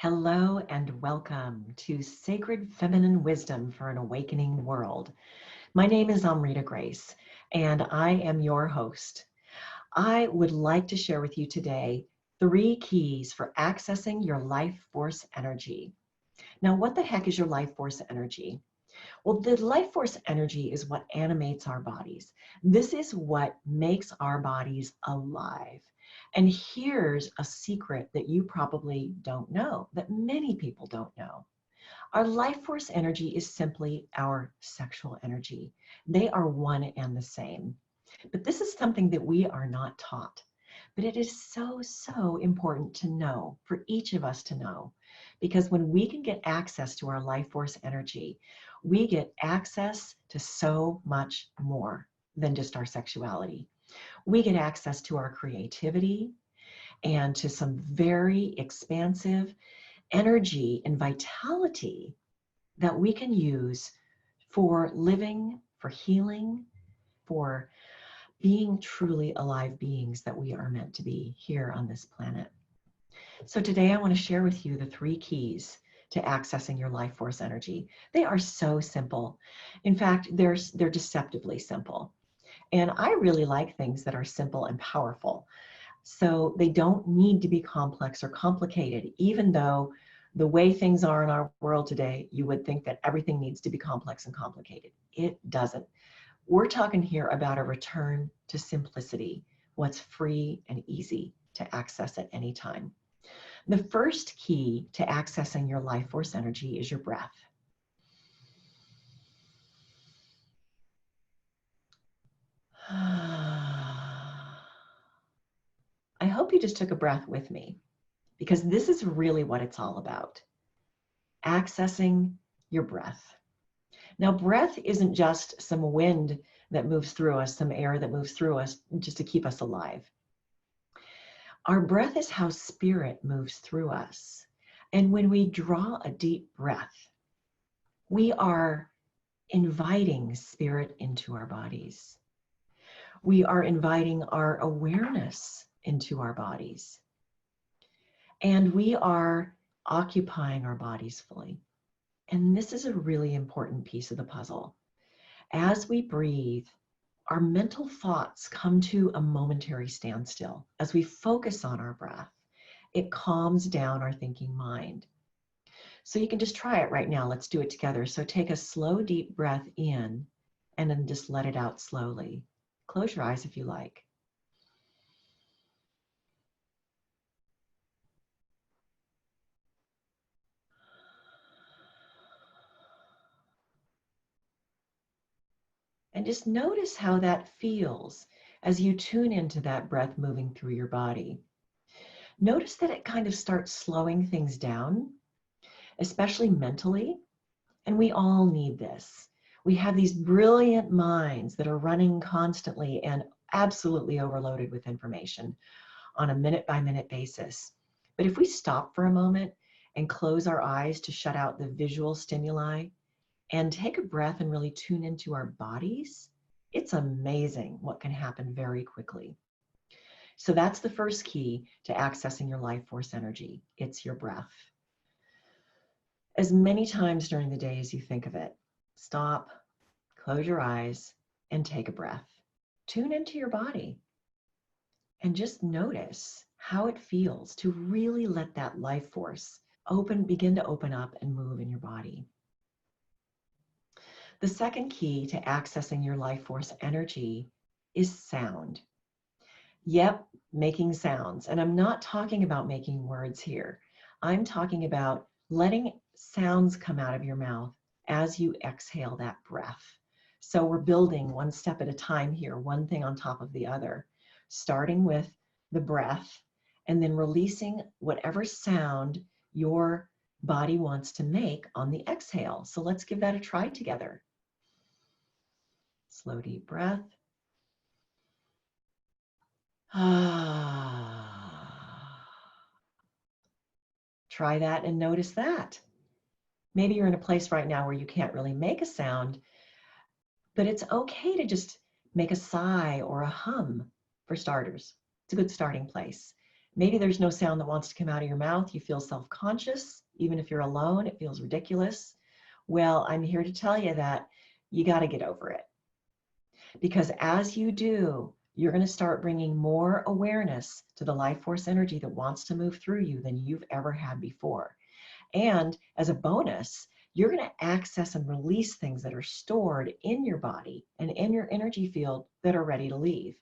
Hello and welcome to Sacred Feminine Wisdom for an Awakening World. My name is Amrita Grace, and I am your host. I would like to share with you today 3 keys for accessing your life force energy. Now, what the heck is your life force energy? Well, the life force energy is what animates our bodies. This is what makes our bodies alive. And here's a secret that you probably don't know, that many people don't know. Our life force energy is simply our sexual energy. They are one and the same. But this is something that we are not taught. But it is so important to know, for each of us to know, because when we can get access to our life force energy, we get access to so much more than just our sexuality. We get access to our creativity and to some very expansive energy and vitality that we can use for living, for healing, for being truly alive beings that we are meant to be here on this planet. So today I want to share with you the 3 keys to accessing your life force energy. They are so simple. In fact, they're deceptively simple. And I really like things that are simple and powerful. So they don't need to be complex or complicated, even though the way things are in our world today, you would think that everything needs to be complex and complicated. It doesn't. We're talking here about a return to simplicity, what's free and easy to access at any time. The first key to accessing your life force energy is your breath. I hope you just took a breath with me, because this is really what it's all about. Accessing your breath. Now, breath isn't just some wind that moves through us, some air that moves through us just to keep us alive. Our breath is how spirit moves through us. And when we draw a deep breath, we are inviting spirit into our bodies. We are inviting our awareness into our bodies. And we are occupying our bodies fully. And this is a really important piece of the puzzle. As we breathe, our mental thoughts come to a momentary standstill. As we focus on our breath, it calms down our thinking mind. So you can just try it right now. Let's do it together. So take a slow, deep breath in and then just let it out slowly. Close your eyes if you like. And just notice how that feels as you tune into that breath moving through your body. Notice that it kind of starts slowing things down, especially mentally. And we all need this. We have these brilliant minds that are running constantly and absolutely overloaded with information on a minute-by-minute basis. But if we stop for a moment and close our eyes to shut out the visual stimuli and take a breath and really tune into our bodies, it's amazing what can happen very quickly. So that's the first key to accessing your life force energy. It's your breath. As many times during the day as you think of it, stop, close your eyes, and take a breath. Tune into your body and just notice how it feels to really let that life force begin to open up and move in your body. The second key to accessing your life force energy is sound. Yep, making sounds. And I'm not talking about making words here. I'm talking about letting sounds come out of your mouth as you exhale that breath. So we're building one step at a time here, one thing on top of the other, starting with the breath and then releasing whatever sound your body wants to make on the exhale. So let's give that a try together. Slow, deep breath. Try that and notice that. Maybe you're in a place right now where you can't really make a sound, but it's okay to just make a sigh or a hum for starters. It's a good starting place. Maybe there's no sound that wants to come out of your mouth. You feel self-conscious. Even if you're alone, it feels ridiculous. Well, I'm here to tell you that you got to get over it. Because as you do, you're going to start bringing more awareness to the life force energy that wants to move through you than you've ever had before. And as a bonus, you're going to access and release things that are stored in your body and in your energy field that are ready to leave.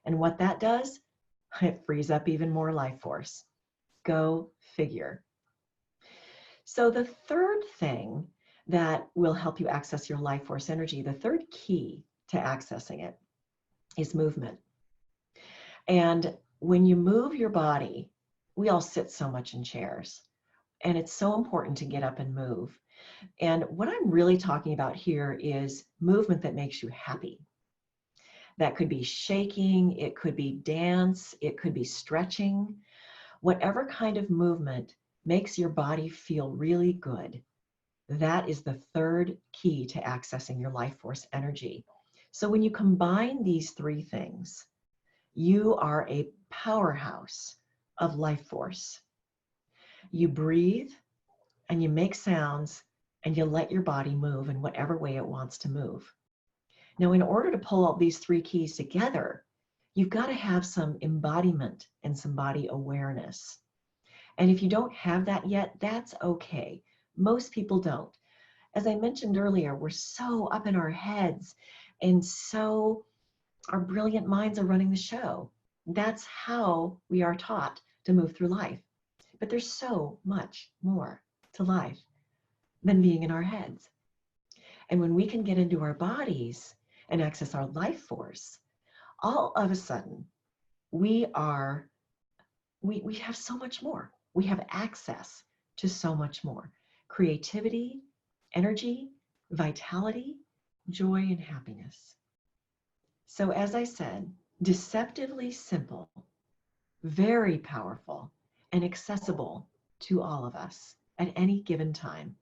And what that does, it frees up even more life force. Go figure. So the third thing that will help you access your life force energy, the third key to accessing it, is movement. And when you move your body, we all sit so much in chairs, and it's so important to get up and move. And what I'm really talking about here is movement that makes you happy. That could be shaking, it could be dance, it could be stretching. Whatever kind of movement makes your body feel really good, that is the third key to accessing your life force energy. So when you combine these three things, you are a powerhouse of life force. You breathe and you make sounds and you let your body move in whatever way it wants to move. Now, in order to pull all these three keys together, you've got to have some embodiment and some body awareness. And if you don't have that yet, that's okay. Most people don't. As I mentioned earlier, we're so up in our heads, and so our brilliant minds are running the show. That's how we are taught to move through life. But there's so much more to life than being in our heads. And when we can get into our bodies and access our life force, all of a sudden, we have so much more. We have access to so much more. Creativity, energy, vitality, joy, and happiness. So as I said, deceptively simple, very powerful, and accessible to all of us at any given time.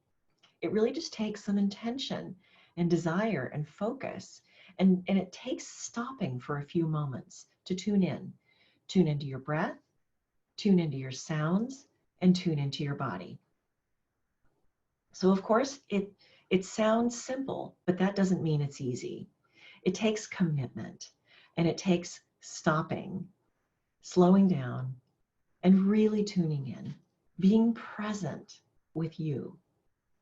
It really just takes some intention and desire and focus, and it takes stopping for a few moments to tune in. Tune into your breath, tune into your sounds, and tune into your body. So of course, it sounds simple, but that doesn't mean it's easy. It takes commitment, and it takes stopping, slowing down, and really tuning in, being present with you,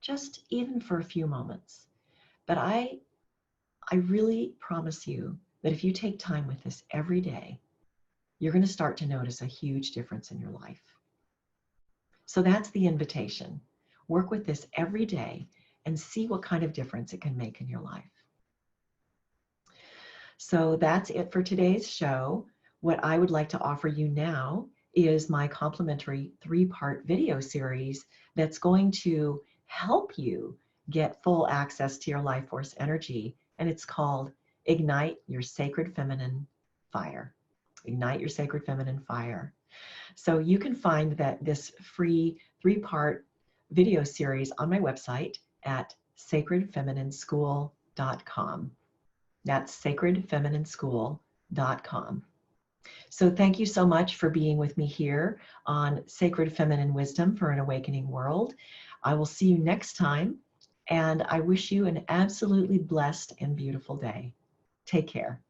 just even for a few moments. But I really promise you that if you take time with this every day, you're going to start to notice a huge difference in your life. So that's the invitation. Work with this every day and see what kind of difference it can make in your life. So that's it for today's show. What I would like to offer you now is my complimentary 3-part video series that's going to help you get full access to your life force energy. And it's called Ignite Your Sacred Feminine Fire. Ignite Your Sacred Feminine Fire. So you can find this free 3-part video series on my website at sacredfemininесchool.com. That's sacredfemininесchool.com. So thank you so much for being with me here on Sacred Feminine Wisdom for an Awakening World. I will see you next time, and I wish you an absolutely blessed and beautiful day. Take care.